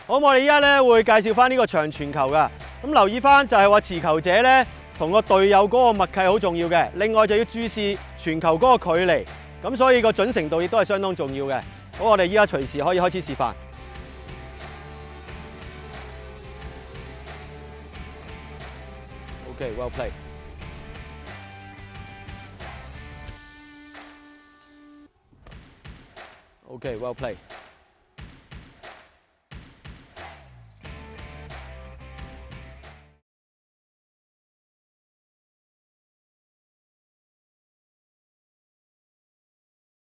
好，我哋依家咧會介紹翻呢個長傳球噶。咁留意翻就係話持球者咧同個隊友嗰個默契好重要嘅。另外就要注視傳球嗰個距離，咁所以個準程度亦都係相當重要嘅。好，我哋依家隨時可以開始示範。Okay, well played. Okay, well played.